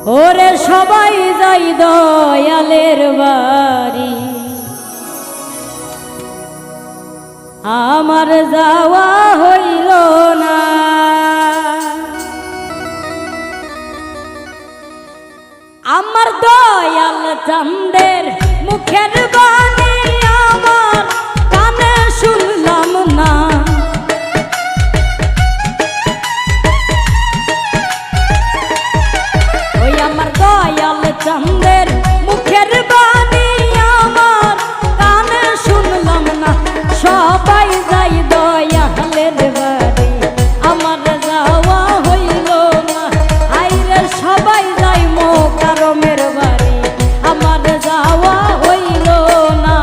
ওরে সবাই যাই দয়ালের বাড়ি, আমার যাওয়া হইল না। আমার দয়াল চাঁদের মুখের বাণী আমার কানে শুনলাম না। ওই আমার দয়াল চাঁদের মুখের বাণী আমার কানে শুনলাম না। সবাই যাই দয়ালের বাড়ি, আমার যাওয়া হইল না। আইরে সবাই যাই মোকারমের বাড়ি, আমার যাওয়া হইল না।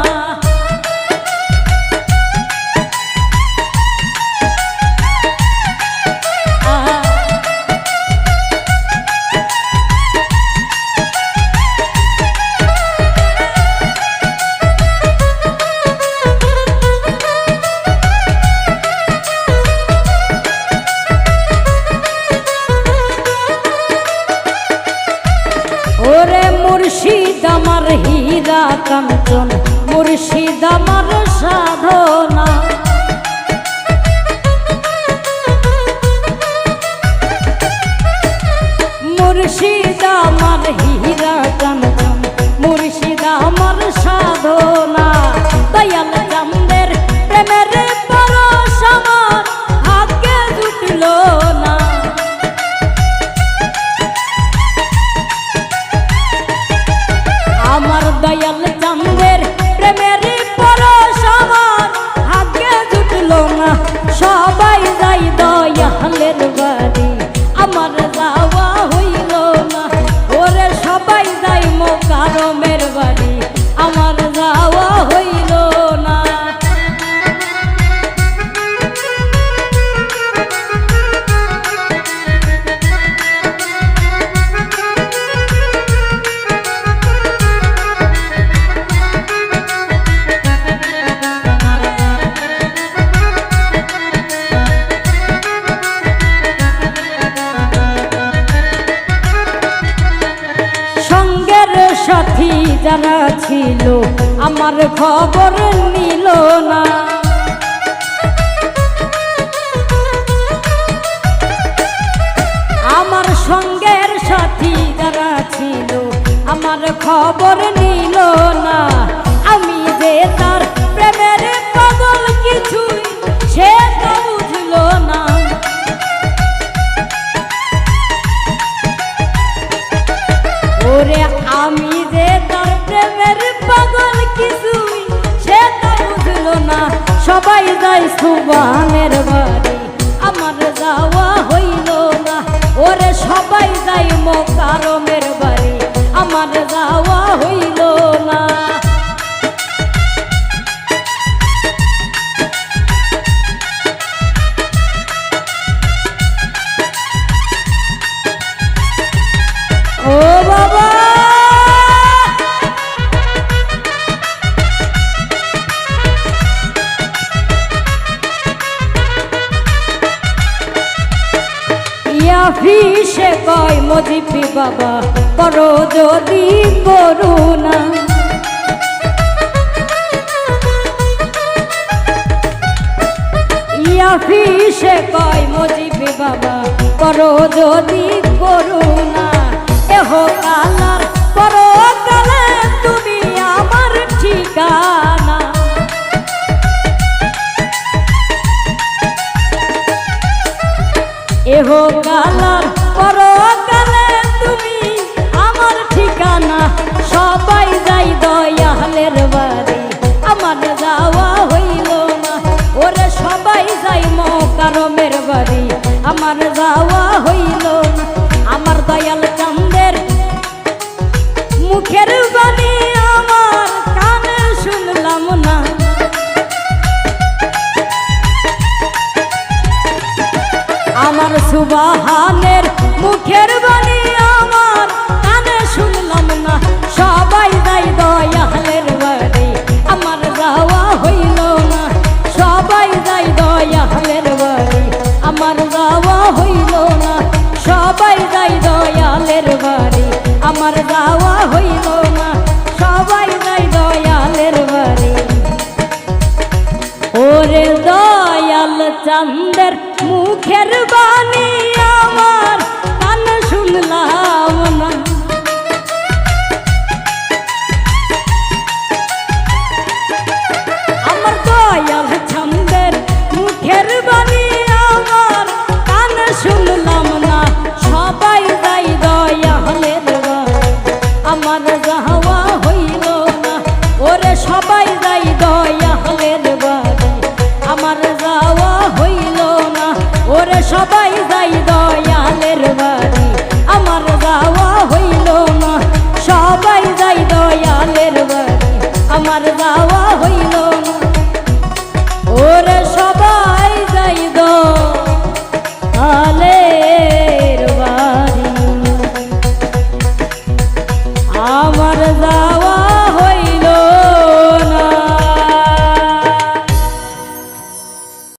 ওরে মুর্শিদ আমার হীরা কাঞ্চন, মুর্শিদ আমার সাধনা। মুর্শিদ আমার হীরা কাঞ্চন, মুর্শিদ আমার সাধনা। দয়াল চাঁদের প্রেমের পরশ আমার ভাগ্যে জুটল না। আমার দয়াল চাঁদের প্রেমের পরশ আমার ভাগ্যে জুটল না। সবাই যাই দয়ালের বাড়ি, আমার যাওয়া হইল না। ওরে সবাই যাই মোকারমের বাড়ি, আমার যাওয়া হইল না। সাথী যারা ছিল আমার খবর নিল না। আমার সঙ্গের সাথী যারা ছিল আমার খবর নিল না। আমি যে তার প্রেমের পাগল কিছুই সে তো বুঝল না। ওরে আমি যে তার প্রেমের পাগল কিছুই সে তো বুঝল না। সবাই যাই সুবহানের বাড়ি, আমার যাওয়া হইল না। ওরে সবাই যাই মোকারমের বাড়ি, আমার যাওয়া হইল না। ও বাবা ইয়াফিসে কয় মজিবি বাবা করো যদি করুণা। ইয়াফিসে কয় মজিবি বাবা করো যদি করুণা। এহ কালার করো কালে তুমি আমার ঠিকানা। এহ কালার করো কালে তুমি আমার ঠিকানা। সবাই যাই দয়ালের বাড়ি, আমার যাওয়া হইল না। ওরে সবাই যাই মোকারমের বাড়ি, আমার যাওয়া হইল না। আমার দয়াল চাঁদের মুখের বাণী আমার কানে শুনলাম না। আমার সুবহানের মুখের বাণী